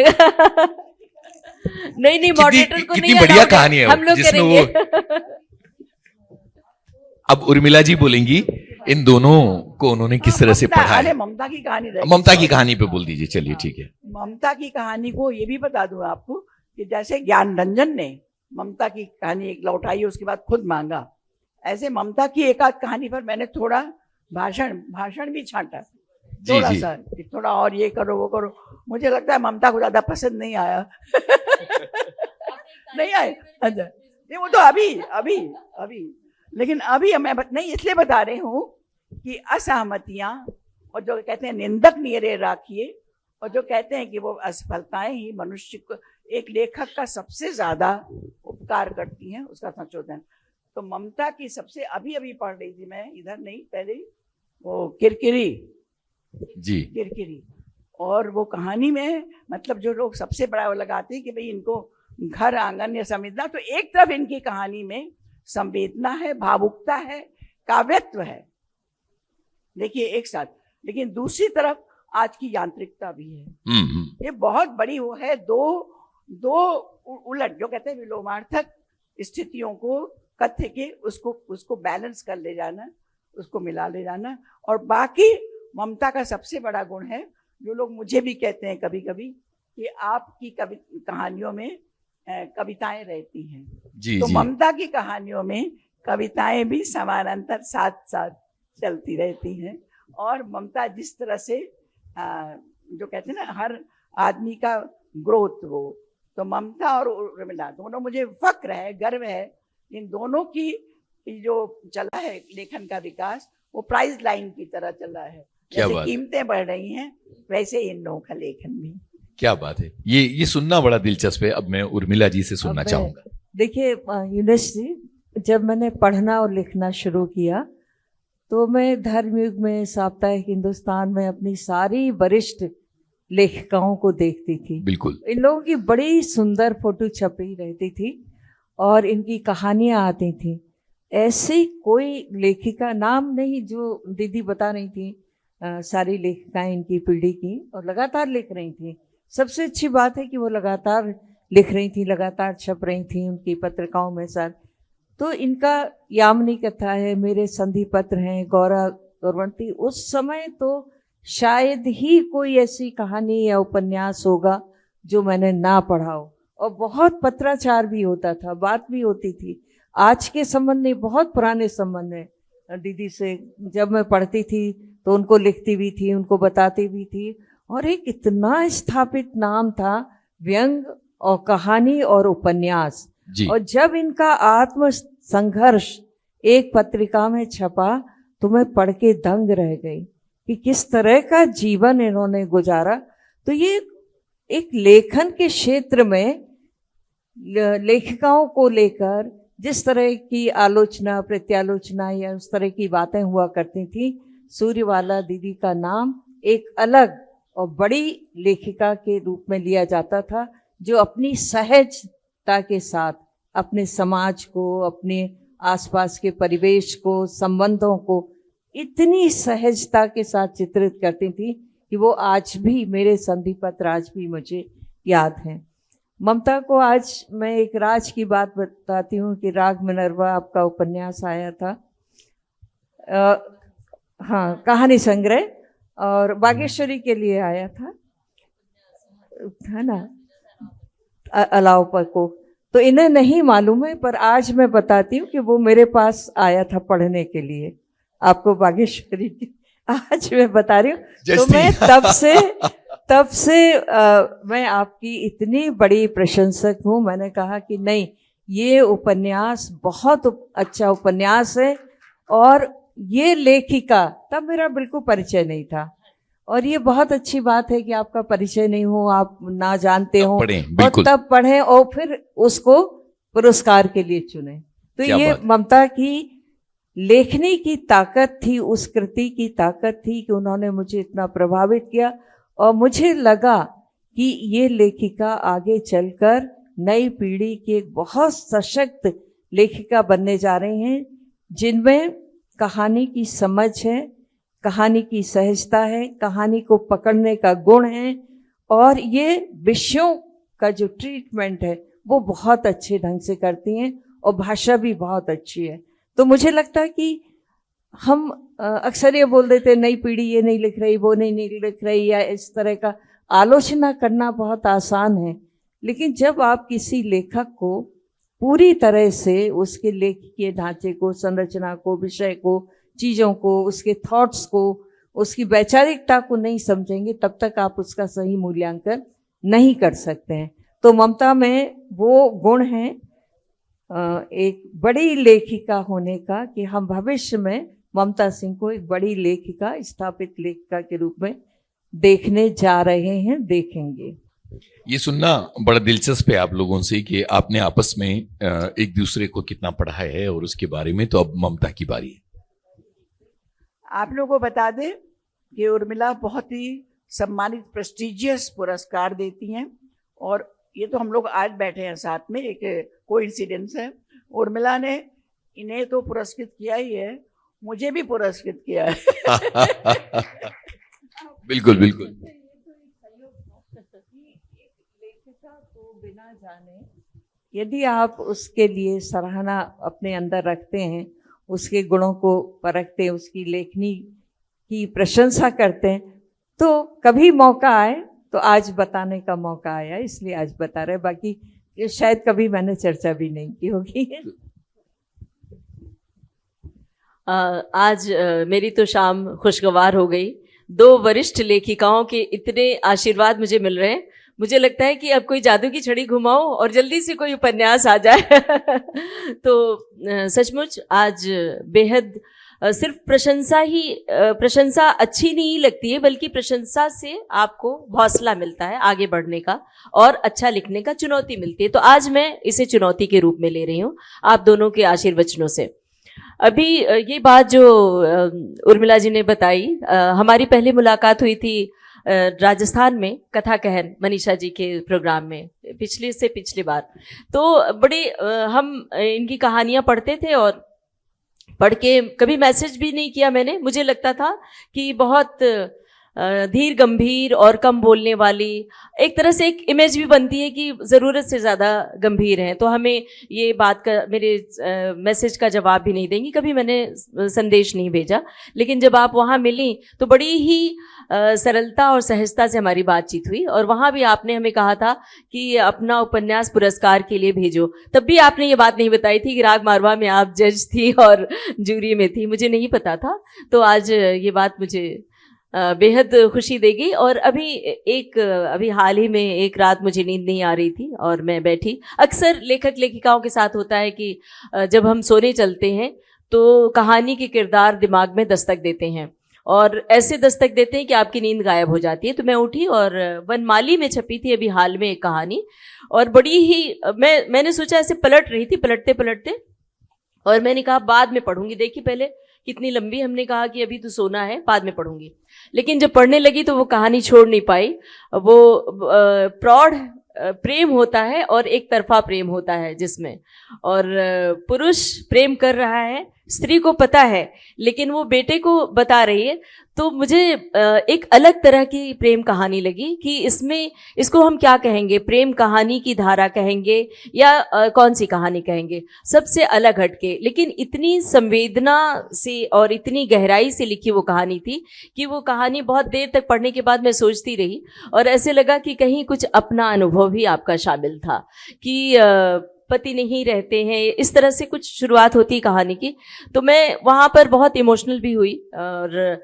नहीं मॉडरेटर को नहीं, कितनी बढ़िया कहानी है हम लोग जिसमें करेंगे। अब उर्मिला जी बोलेंगी इन दोनों को उन्होंने किस तरह से पढ़ा है। ममता की कहानी, ममता की कहानी पे बोल दीजिए, चलिए ठीक है। ममता की कहानी को ये भी बता दूं आपको कि जैसे ज्ञान रंजन ने ममता की कहानी एक लौटाई, उसके बाद खुद मांगा, ऐसे ममता की एक आध कहानी पर मैंने थोड़ा भाषण भी छांटा, थोड़ा सा कि थोड़ा और ये करो वो करो। मुझे लगता है ममता को ज्यादा पसंद नहीं आया। नहीं आए, अच्छा नहीं, वो तो अभी लेकिन अभी मैं नहीं इसलिए बता रही हूँ कि असहमतियां, और जो कहते हैं निंदक नियरे राखिए, और जो कहते हैं कि वो असफलताएं ही मनुष्य को, एक लेखक का सबसे ज्यादा उपकार करती हैं, उसका संशोधन। तो ममता की सबसे अभी पढ़ रही थी मैं, इधर नहीं पहले, वो किरकिरी जी, किरकिरी। और वो कहानी में मतलब जो लोग सबसे बड़ा वो लगाते हैं कि भाई इनको घर आंगन या संवेदना, तो एक तरफ इनकी कहानी में संवेदना है, भावुकता है, काव्यत्व है, देखिए एक साथ, लेकिन दूसरी तरफ आज की यांत्रिकता भी है। ये बहुत बड़ी वो है, दो उलट जो कहते हैं विलोमार्थक स्थितियों को कथ्य के उसको बैलेंस कर ले जाना, उसको मिला ले जाना। और बाकी ममता का सबसे बड़ा गुण है, जो लोग मुझे भी कहते हैं कभी कभी कि आपकी कहानियों में कविताएं रहती हैं, तो ममता की कहानियों में कविताएं भी समानांतर साथ साथ चलती रहती हैं। और ममता जिस तरह से जो कहते हैं ना हर आदमी का ग्रोथ, वो तो ममता और उर्मिला दोनों मुझे फक्र है, गर्व है, इन दोनों की जो चला है लेखन का विकास, वो प्राइज लाइन की तरह चला है। जैसे कीमतें बढ़ रही हैं, वैसे इन लोगों का लेखन भी। क्या बात है, ये सुनना बड़ा दिलचस्प है। अब मैं उर्मिला जी से सुनना चाहूंगा। देखिए यूनुस जी, जब मैंने पढ़ना और लिखना शुरू किया तो मैं धर्मयुग में, साप्ताहिक हिंदुस्तान में अपनी सारी वरिष्ठ लेखिकाओं को देखती थी। बिल्कुल, इन लोगों की बड़ी सुंदर फोटो छपी रहती थी और इनकी कहानियां आती थी। ऐसी कोई लेखिका नाम नहीं, जो दीदी बता रही थी सारी लेखिकाएं इनकी पीढ़ी की, और लगातार लिख रही थी। सबसे अच्छी बात है कि वो लगातार लिख रही थी, लगातार छप रही थी उनकी पत्रिकाओं में सर। तो इनका यामिनी कथा है, मेरे संधि पत्र हैं, गौरा गौरवंती, उस समय तो शायद ही कोई ऐसी कहानी या उपन्यास होगा जो मैंने ना पढ़ा हो। और बहुत पत्राचार भी होता था, बात भी होती थी। आज के संबंध नहीं, बहुत पुराने संबंध है। दीदी से जब मैं पढ़ती थी तो उनको लिखती भी थी, उनको बताती भी थी। और एक इतना स्थापित नाम था व्यंग और कहानी और उपन्यास। और जब इनका आत्म संघर्ष एक पत्रिका में छपा तो मैं पढ़ के दंग रह गई कि किस तरह का जीवन इन्होंने गुजारा। तो ये एक लेखन के क्षेत्र में लेखिकाओं को लेकर जिस तरह की आलोचना, प्रत्यालोचना या उस तरह की बातें हुआ करती थी, सूर्यवाला दीदी का नाम एक अलग और बड़ी लेखिका के रूप में लिया जाता था, जो अपनी सहजता के साथ अपने समाज को, अपने आसपास के परिवेश को, संबंधों को इतनी सहजता के साथ चित्रित करती थी कि वो आज भी, मेरे संधि पत्र आज भी मुझे याद हैं। ममता को आज मैं एक राज की बात बताती हूँ कि राग मिनर्वा आपका उपन्यास आया था, हाँ, कहानी संग्रह, और बागेश्वरी के लिए आया था, है ना, अलाव पर को। तो इन्हें नहीं मालूम है, पर आज मैं बताती हूँ कि वो मेरे पास आया था पढ़ने के लिए, आपको बागेश्वरी की आज मैं बता रही हूँ। तो जस्ती। मैं तब से मैं आपकी इतनी बड़ी प्रशंसक हूँ। मैंने कहा कि नहीं, ये उपन्यास बहुत अच्छा उपन्यास है, और ये लेखिका, तब मेरा बिल्कुल परिचय नहीं था, और ये बहुत अच्छी बात है कि आपका परिचय नहीं हो, आप ना जानते हो, पढ़ें, और बिल्कुल। तब पढ़ें और फिर उसको पुरस्कार के लिए चुने। तो क्या ये बात। ममता की लेखनी की ताकत थी, उस कृति की ताकत थी कि उन्होंने मुझे इतना प्रभावित किया, और मुझे लगा कि ये लेखिका आगे चलकर नई पीढ़ी की एक बहुत सशक्त लेखिका बनने जा रही हैं, जिनमें कहानी की समझ है, कहानी की सहजता है, कहानी को पकड़ने का गुण है, और ये विषयों का जो ट्रीटमेंट है वो बहुत अच्छे ढंग से करती हैं, और भाषा भी बहुत अच्छी है। तो मुझे लगता है कि हम अक्सर ये बोल देते नई पीढ़ी ये नहीं लिख रही, वो नहीं लिख रही, या इस तरह का आलोचना करना बहुत आसान है, लेकिन जब आप किसी लेखक को पूरी तरह से उसके लेखकीय ढांचे को, संरचना को, विषय को, चीज़ों को, उसके थॉट्स को, उसकी वैचारिकता को नहीं समझेंगे, तब तक आप उसका सही मूल्यांकन नहीं कर सकते हैं। तो ममता में वो गुण है एक बड़ी लेखिका होने का, कि हम भविष्य में ममता सिंह को एक बड़ी लेखिका, स्थापित लेखिका के रूप में देखने जा रहे हैं, देखेंगे। ये सुनना बड़ा दिलचस्प है आप लोगों से कि आपने आपस में एक दूसरे को कितना पढ़ा है और उसके बारे में। तो अब ममता की बारी है। आप लोगों को बता दें कि उर्मिला बहुत ही सम्मानित प्रेस्टिजियस पुरस्कार देती हैं, और ये तो हम लोग आज बैठे हैं साथ में, एक कोइंसिडेंस है। उर्मिला ने इन्हें तो पुरस्कृत किया ही है, मुझे भी पुरस्कृत किया है। बिल्कुल बिल्कुल। लेखिका को बिना जाने यदि आप उसके लिए सराहना अपने अंदर रखते हैं, उसके गुणों को परखते हैं, उसकी लेखनी की प्रशंसा करते हैं, तो कभी मौका आए तो आज बताने का मौका आया, इसलिए आज बता रहे। बाकी ये शायद कभी मैंने चर्चा भी नहीं की होगी। आज मेरी तो शाम खुशगवार हो गई। 2 वरिष्ठ लेखिकाओं के इतने आशीर्वाद मुझे मिल रहे हैं, मुझे लगता है कि अब कोई जादू की छड़ी घुमाओ और जल्दी से कोई उपन्यास आ जाए। तो सचमुच आज बेहद सिर्फ प्रशंसा अच्छी नहीं लगती है, बल्कि प्रशंसा से आपको हौसला मिलता है आगे बढ़ने का और अच्छा लिखने का, चुनौती मिलती है। तो आज मैं इसे चुनौती के रूप में ले रही हूँ आप दोनों के आशीर्वचनों से। अभी ये बात जो उर्मिला जी ने बताई, हमारी पहली मुलाकात हुई थी राजस्थान में कथा कहन मनीषा जी के प्रोग्राम में, पिछली बार। तो बड़ी हम इनकी कहानियां पढ़ते थे, और पढ़ के कभी मैसेज भी नहीं किया मैंने। मुझे लगता था कि बहुत धीर गंभीर और कम बोलने वाली, एक तरह से एक इमेज भी बनती है कि ज़रूरत से ज़्यादा गंभीर हैं, तो हमें ये बात का, मेरे मैसेज का जवाब भी नहीं देंगी, कभी मैंने संदेश नहीं भेजा। लेकिन जब आप वहाँ मिली तो बड़ी ही सरलता और सहजता से हमारी बातचीत हुई, और वहाँ भी आपने हमें कहा था कि अपना उपन्यास पुरस्कार के लिए भेजो। तब भी आपने ये बात नहीं बताई थी कि राग मारवा में आप जज थी और जूरी में थी, मुझे नहीं पता था। तो आज ये बात मुझे बेहद खुशी देगी। और अभी हाल ही में एक रात मुझे नींद नहीं आ रही थी, और मैं बैठी, अक्सर लेखक लेखिकाओं के साथ होता है कि जब हम सोने चलते हैं तो कहानी के किरदार दिमाग में दस्तक देते हैं, और ऐसे दस्तक देते हैं कि आपकी नींद गायब हो जाती है। तो मैं उठी, और वनमाली में छपी थी अभी हाल में एक कहानी, और बड़ी ही मैंने सोचा ऐसे पलट रही थी, पलटते पलटते, और मैंने कहा बाद में पढ़ूंगी। देखी पहले कितनी लंबी, हमने कहा कि अभी तो सोना है, बाद में पढ़ूंगी। लेकिन जब पढ़ने लगी तो वो कहानी छोड़ नहीं पाई। वो प्रौढ़ प्रेम होता है और एक तरफा प्रेम होता है, जिसमें और पुरुष प्रेम कर रहा है, स्त्री को पता है, लेकिन वो बेटे को बता रही है। तो मुझे एक अलग तरह की प्रेम कहानी लगी कि इसको हम क्या कहेंगे, प्रेम कहानी की धारा कहेंगे या कौन सी कहानी कहेंगे, सबसे अलग हटके, लेकिन इतनी संवेदना से और इतनी गहराई से लिखी वो कहानी थी कि वो कहानी बहुत देर तक पढ़ने के बाद मैं सोचती रही, और ऐसे लगा कि कहीं कुछ अपना अनुभव भी आपका शामिल था। कि पति नहीं रहते हैं, इस तरह से कुछ शुरुआत होती है कहानी की। तो मैं वहाँ पर बहुत इमोशनल भी हुई और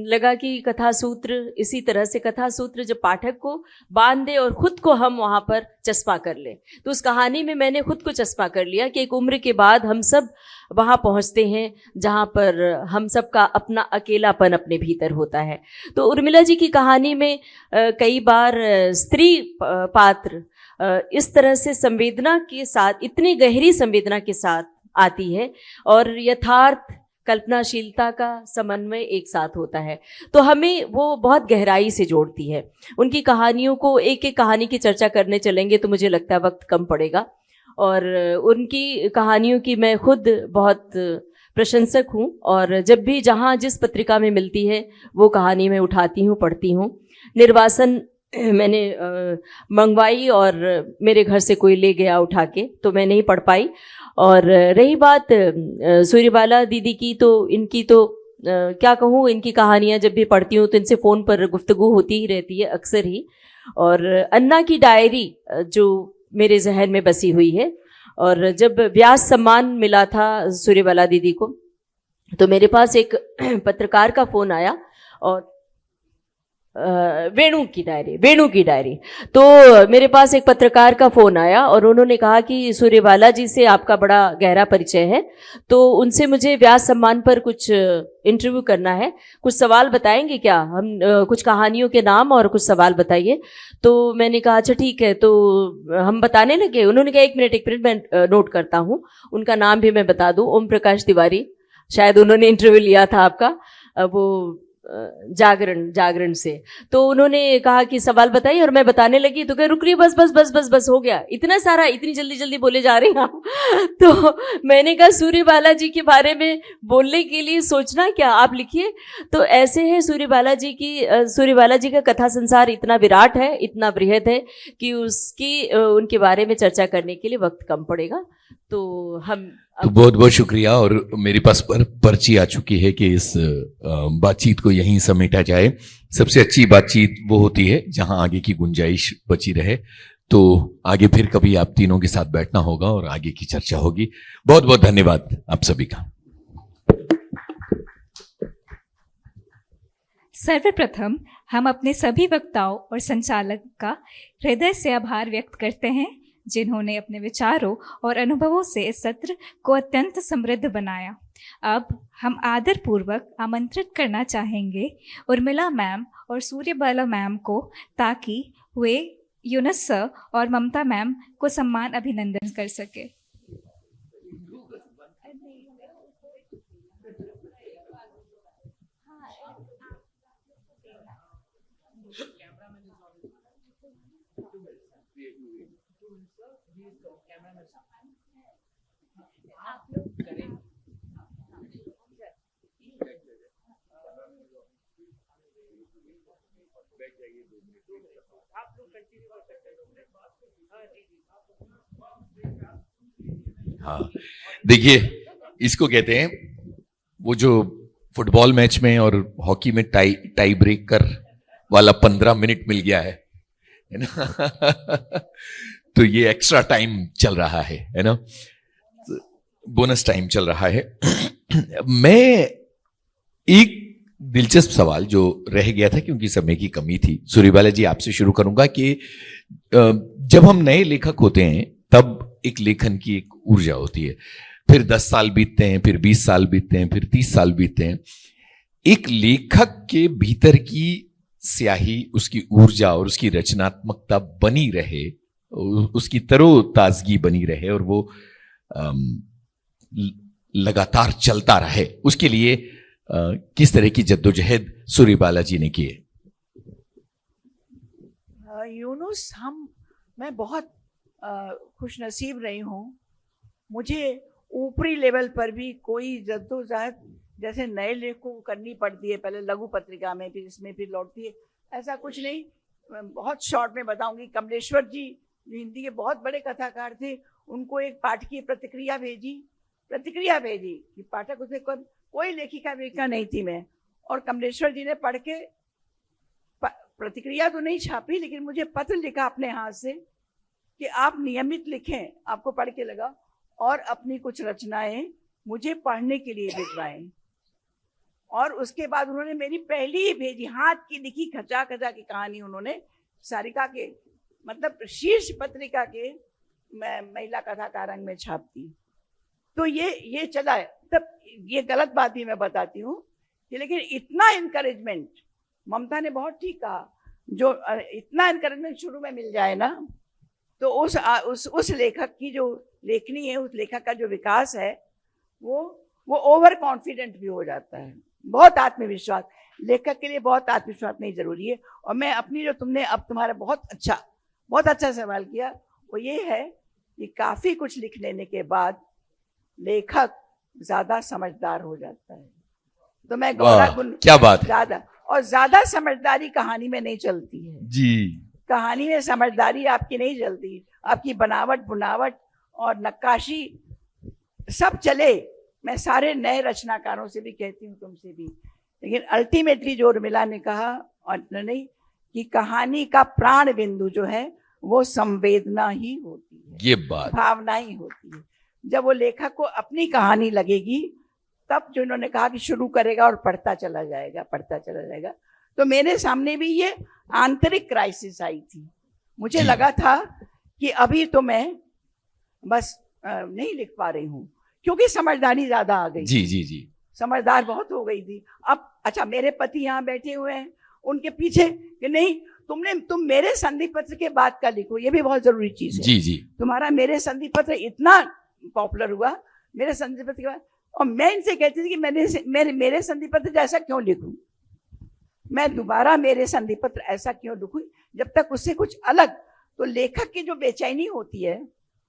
लगा कि कथा सूत्र इसी तरह से, कथा सूत्र जब पाठक को बांध दे और खुद को हम वहाँ पर चस्पा कर ले, तो उस कहानी में मैंने खुद को चस्पा कर लिया कि एक उम्र के बाद हम सब वहाँ पहुँचते हैं जहाँ पर हम सब का अपना अकेलापन अपने भीतर होता है। तो उर्मिला जी की कहानी में कई बार स्त्री पात्र इस तरह से संवेदना के साथ, इतनी गहरी संवेदना के साथ आती है और यथार्थ कल्पनाशीलता का समन्वय एक साथ होता है, तो हमें वो बहुत गहराई से जोड़ती है। उनकी कहानियों को एक एक कहानी की चर्चा करने चलेंगे तो मुझे लगता है वक्त कम पड़ेगा, और उनकी कहानियों की मैं खुद बहुत प्रशंसक हूँ और जब भी जहाँ जिस पत्रिका में मिलती है वो कहानी मैं उठाती हूँ, पढ़ती हूँ। निर्वासन मैंने मंगवाई और मेरे घर से कोई ले गया उठा के, तो मैं नहीं पढ़ पाई। और रही बात सूर्यबाला दीदी की, तो इनकी तो क्या कहूँ, इनकी कहानियाँ जब भी पढ़ती हूँ तो इनसे फ़ोन पर गुफ्तगू होती ही रहती है अक्सर ही। और अन्ना की डायरी जो मेरे जहन में बसी हुई है, और जब व्यास सम्मान मिला था सूर्यबाला दीदी को तो मेरे पास एक पत्रकार का फ़ोन आया, और वेणु की डायरी, तो मेरे पास एक पत्रकार का फ़ोन आया और उन्होंने कहा कि सूर्यबाला जी से आपका बड़ा गहरा परिचय है, तो उनसे मुझे व्यास सम्मान पर कुछ इंटरव्यू करना है, कुछ सवाल बताएंगे क्या? हम कुछ कहानियों के नाम और कुछ सवाल बताइए। तो मैंने कहा अच्छा ठीक है, तो हम बताने लगे। उन्होंने कहा एक मिनट मैं नोट करता हूँ, उनका नाम भी मैं बता दूँ, ओम प्रकाश तिवारी, शायद उन्होंने इंटरव्यू लिया था आपका, वो जागरण से। तो उन्होंने कहा कि सवाल बताइए, और मैं बताने लगी तो कह रुक रही, बस हो गया, इतना सारा, इतनी जल्दी बोले जा रहे हैं आप। तो मैंने कहा सूर्यबाला जी के बारे में बोलने के लिए सोचना क्या, आप लिखिए। तो ऐसे है सूर्यबाला जी का कथा संसार इतना विराट है, इतना बृहद है कि उनके बारे में चर्चा करने के लिए वक्त कम पड़ेगा। तो हम तो बहुत बहुत शुक्रिया, और मेरे पास पर्ची आ चुकी है कि इस बातचीत को यहीं समेटा जाए। सबसे अच्छी बातचीत वो होती है जहां आगे की गुंजाइश बची रहे। तो आगे फिर कभी आप तीनों के साथ बैठना होगा और आगे की चर्चा होगी। बहुत बहुत धन्यवाद आप सभी का। सर्वप्रथम हम अपने सभी वक्ताओं और संचालक का हृदय से आभार व्यक्त करते हैं, जिन्होंने अपने विचारों और अनुभवों से इस सत्र को अत्यंत समृद्ध बनाया। अब हम आदरपूर्वक आमंत्रित करना चाहेंगे उर्मिला मैम और सूर्यबाला मैम को, ताकि वे यूनुस सर और ममता मैम को सम्मान अभिनंदन कर सके। हाँ, देखिए इसको कहते हैं, वो जो फुटबॉल मैच में और हॉकी में टाई ब्रेकर वाला 15 मिनट मिल गया है ना। तो ये एक्स्ट्रा टाइम चल रहा है ना, बोनस टाइम चल रहा है। मैं एक दिलचस्प सवाल जो रह गया था, क्योंकि समय की कमी थी, सूर्यबाला जी आपसे शुरू करूंगा कि जब हम नए लेखक होते हैं तब एक लेखन की एक ऊर्जा होती है, फिर 10 साल बीतते हैं, फिर 20 साल बीतते हैं, फिर 30 साल बीतते हैं। एक लेखक के भीतर की स्याही, उसकी ऊर्जा और उसकी रचनात्मकता बनी रहे, उसकी तरोताजगी बनी रहे और वो लगातार चलता रहे, उसके लिए किस तरह की जद्दोजहद सूर्यबाला जी ने की है? यूनुस, मैं बहुत खुश नसीब रही हूँ। मुझे ऊपरी लेवल पर भी कोई जद्दोजहद जैसे नए लेखकों को करनी पड़ती है, पहले लघु पत्रिका में, फिर इसमें, फिर लौटती है, ऐसा कुछ नहीं। बहुत शॉर्ट में बताऊंगी। कमलेश्वर जी जो हिंदी के बहुत बड़े कथाकार थे, उनको एक पाठ की प्रतिक्रिया भेजी कि पाठक, उसे कोई लेखिका वेखिका नहीं थी मैं, और कमलेश्वर जी ने पढ़ के प्रतिक्रिया तो नहीं छापी, लेकिन मुझे पत्र लिखा अपने हाथ से कि आप नियमित लिखें, आपको पढ़ के लगा, और अपनी कुछ रचनाएं मुझे पढ़ने के लिए भिजवाएं। और उसके बाद उन्होंने मेरी पहली ही भेजी, हाथ की लिखी खचा खचा की कहानी उन्होंने सारिका के मतलब शीर्ष पत्रिका के महिला कथाकार अंग में छाप दी। तो ये चला है। तब ये गलत बात ही मैं बताती हूँ कि लेकिन इतना इनकरेजमेंट ममता ने बहुत ठीक कहा, जो इतना इनकरेजमेंट शुरू में मिल जाए ना, तो उस लेखक की जो लेखनी है, उस लेखक का जो विकास है, वो ओवर कॉन्फिडेंट भी हो जाता है। बहुत आत्मविश्वास, लेखक के लिए बहुत आत्मविश्वास नहीं जरूरी है। और मैं अपनी जो तुमने अब तुम्हारा बहुत अच्छा सवाल किया, वो ये है कि काफी कुछ लिख लेने के बाद लेखक ज्यादा समझदार हो जाता है। तो मैं क्या बात, ज्यादा समझदारी कहानी में नहीं चलती है जी। कहानी में समझदारी आपकी नहीं चलती, आपकी बनावट बुनावट और नक्काशी सब चले। मैं सारे नए रचनाकारों से भी कहती हूँ, तुमसे भी, लेकिन अल्टीमेटली जो उर्मिला ने कहा और नहीं कि कहानी का प्राण बिंदु जो है वो संवेदना ही होती है, ये बात, भावना ही होती है। जब वो लेखक को अपनी कहानी लगेगी, तब जो इन्होंने कहा कि शुरू करेगा और पढ़ता चला जाएगा। तो मेरे सामने भी ये आंतरिक क्राइसिस आई थी। मुझे लगा था कि अभी तो मैं बस नहीं लिख पा रही हूँ, क्योंकि समझदारी ज्यादा आ गई। जी, समझदार बहुत हो गई थी। अब अच्छा, मेरे पति यहाँ बैठे हुए हैं, उनके पीछे कि नहीं तुम मेरे संधि पत्र के बाद का लिखो, ये भी बहुत जरूरी चीज है। जी। तुम्हारा मेरे संधि पत्र इतना पॉपुलर हुआ, मेरे संधि पत्र के बाद, और मैं इनसे कहती थी कि मेरे संधि पत्र जैसा क्यों लिखूं, मैं दोबारा मेरे संधि पत्र ऐसा क्यों लिखूं जब तक उससे कुछ अलग। तो लेखक की जो बेचैनी होती है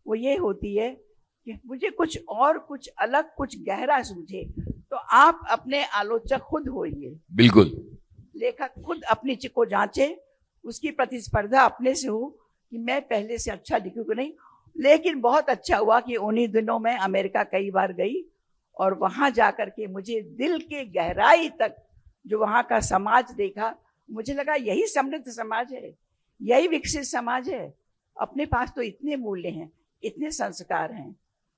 वो ये होती है कि मुझे कुछ और, कुछ अलग, कुछ गहरा सूझे। तो आप अपने आलोचक खुद होइए, बिल्कुल। लेखक खुद अपनी चीज को जांचे, उसकी प्रतिस्पर्धा अपने से हो कि मैं पहले से अच्छा लिखूं कि नहीं। लेकिन बहुत अच्छा हुआ कि उन्हीं दिनों में अमेरिका कई बार गई, और वहां जाकर के मुझे दिल के गहराई तक जो वहां का समाज देखा, मुझे लगा यही समृद्ध समाज है, यही विकसित समाज है। अपने पास तो इतने मूल्य हैं, इतने संस्कार हैं,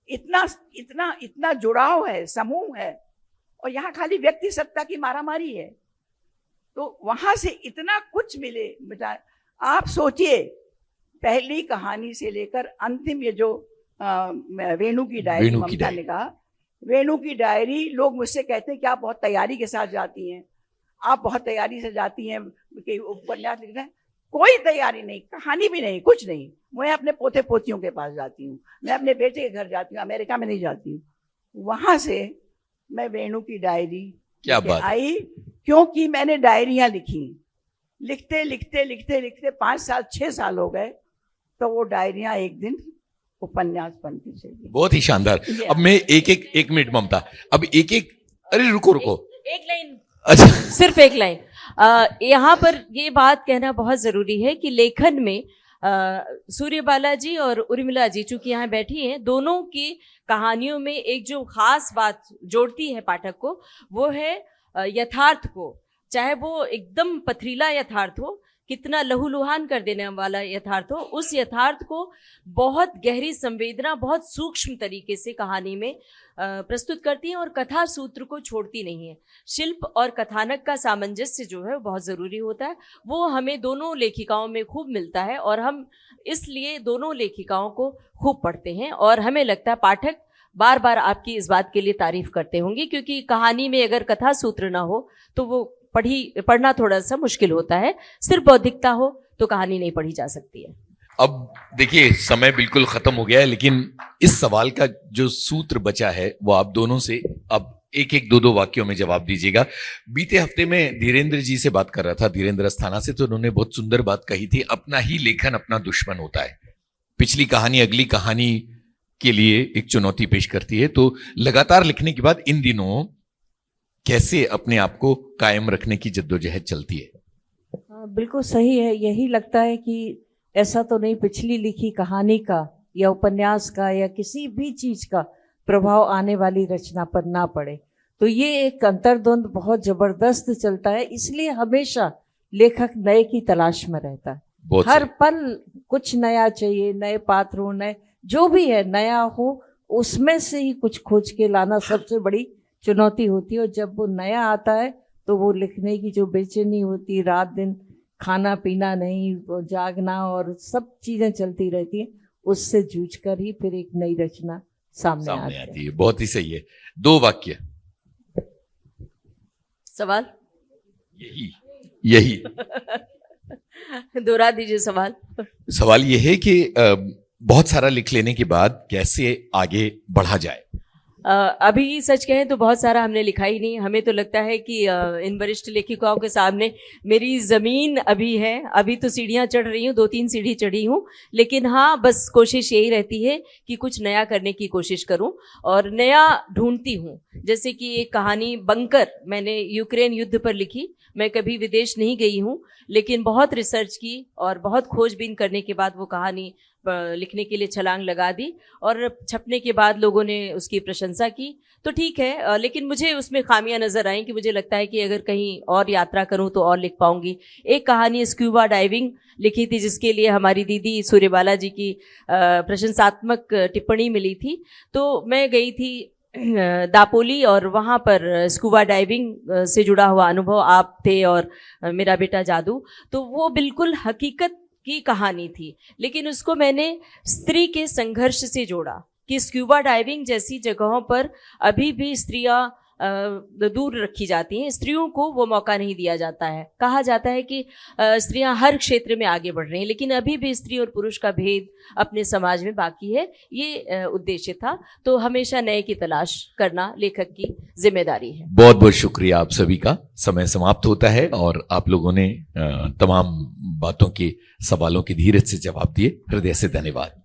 इतना जुड़ाव है, समूह है, और यहाँ खाली व्यक्ति सत्ता की मारामारी है। तो वहां से इतना कुछ मिले। आप सोचिए, पहली कहानी से लेकर अंतिम ये जो वेणु की डायरी, ममता ने कहा वेणु की डायरी, लोग मुझसे कहते हैं कि आप बहुत तैयारी के साथ जाती हैं, आप बहुत तैयारी से जाती हैं कि उपन्यास लिखना है। कोई तैयारी नहीं, कहानी भी नहीं, कुछ नहीं। मैं अपने पोते पोतियों के पास जाती हूँ, मैं अपने बेटे के घर जाती हूँ, अमेरिका में नहीं जाती हूँ। वहां से मैं वेणु की डायरी क्या बात आई, क्योंकि मैंने डायरियां लिखी, लिखते लिखते लिखते लिखते 5 साल 6 साल हो गए, तो वो डायरियां एक दिन उपन्यास बनती चली। बहुत ही शानदार। अब मैं एक मिनट ममता, अब अरे रुको एक लाइन, अच्छा, सिर्फ एक लाइन। यहाँ पर ये बात कहना बहुत जरूरी है कि लेखन में सूर्यबाला जी और उर्मिला जी चूंकि यहाँ बैठी हैं, दोनों की कहानियों में एक जो खास बात जोड़ती है पाठक को, वो है यथार्थ को, चाहे वो एकदम पथरीला यथार्थ हो, कितना लहूलुहान कर देने वाला यथार्थ हो, उस यथार्थ को बहुत गहरी संवेदना, बहुत सूक्ष्म तरीके से कहानी में प्रस्तुत करती हैं और कथा सूत्र को छोड़ती नहीं है। शिल्प और कथानक का सामंजस्य जो है बहुत ज़रूरी होता है, वो हमें दोनों लेखिकाओं में खूब मिलता है, और हम इसलिए दोनों लेखिकाओं को खूब पढ़ते हैं। और हमें लगता है पाठक बार बार आपकी इस बात के लिए तारीफ करते होंगे, क्योंकि कहानी में अगर कथा सूत्र ना हो तो वो पढ़ना थोड़ा सा मुश्किल होता है। सिर्फ बौद्धिकता हो तो कहानी नहीं पढ़ी जा सकती है। अब देखिए, समय बिल्कुल खत्म हो गया है, लेकिन इस सवाल का जो सूत्र बचा है वो आप दोनों से अब एक दो वाक्यों में जवाब दीजिएगा। बीते हफ्ते में धीरेन्द्र जी से बात कर रहा था, धीरेन्द्र अस्थाना से, तो उन्होंने बहुत सुंदर बात कही थी, अपना ही लेखन अपना दुश्मन होता है। पिछली कहानी अगली कहानी के लिए एक चुनौती पेश करती है। तो लगातार लिखने के बाद इन दिनों कैसे अपने आप को कायम रखने की जद्दोजहद चलती है? बिल्कुल सही है। यही लगता है कि ऐसा तो नहीं पिछली लिखी कहानी का या उपन्यास का या किसी भी चीज का प्रभाव आने वाली रचना पर ना पड़े। तो ये एक अंतर्द्वंद बहुत जबरदस्त चलता है, इसलिए हमेशा लेखक नए की तलाश में रहता है। बहुत हर सही। पल कुछ नया चाहिए, नए पात्र हो, नए जो भी है नया हो, उसमें से ही कुछ खोज के लाना सबसे बड़ी चुनौती होती है। और जब वो नया आता है तो वो लिखने की जो बेचैनी होती, रात दिन खाना पीना नहीं, वो जागना और सब चीजें चलती रहती हैं, उससे जूझकर ही फिर एक नई रचना सामने सामने आती आती है। बहुत ही सही है। 2 वाक्य। सवाल यही यही दोहरा दीजिए सवाल। सवाल ये है कि बहुत सारा लिख लेने के बाद कैसे आगे बढ़ा जाए। अभी सच कहें तो बहुत सारा हमने लिखा ही नहीं। हमें तो लगता है कि इन वरिष्ठ लेखिकाओं के सामने मेरी ज़मीन अभी है। अभी तो सीढ़ियाँ चढ़ रही हूँ, 2-3 सीढ़ी चढ़ी हूँ, लेकिन हाँ बस कोशिश यही रहती है कि कुछ नया करने की कोशिश करूँ और नया ढूंढती हूँ। जैसे कि एक कहानी बंकर मैंने यूक्रेन युद्ध पर लिखी। मैं कभी विदेश नहीं गई हूँ, लेकिन बहुत रिसर्च की और बहुत खोजबीन करने के बाद वो कहानी लिखने के लिए छलांग लगा दी और छपने के बाद लोगों ने उसकी प्रशंसा की। तो ठीक है, लेकिन मुझे उसमें खामियां नजर आई कि मुझे लगता है कि अगर कहीं और यात्रा करूं तो और लिख पाऊंगी। एक कहानी स्क्यूबा डाइविंग लिखी थी, जिसके लिए हमारी दीदी सूर्यबाला जी की प्रशंसात्मक टिप्पणी मिली थी। तो मैं गई थी दापोली और वहाँ पर स्कूबा डाइविंग से जुड़ा हुआ अनुभव आप थे और मेरा बेटा जादू। तो वो बिल्कुल हकीकत की कहानी थी, लेकिन उसको मैंने स्त्री के संघर्ष से जोड़ा कि स्क्यूबा डाइविंग जैसी जगहों पर अभी भी स्त्रियां दूर रखी जाती हैं। स्त्रियों को वो मौका नहीं दिया जाता है। कहा जाता है कि स्त्रियां हर क्षेत्र में आगे बढ़ रही हैं, लेकिन अभी भी स्त्री और पुरुष का भेद अपने समाज में बाकी है। ये उद्देश्य था। तो हमेशा नए की तलाश करना लेखक की जिम्मेदारी है। बहुत बहुत शुक्रिया आप सभी का। समय समाप्त होता है और आप लोगों ने तमाम बातों के सवालों के धीरज से जवाब दिए। हृदय से धन्यवाद।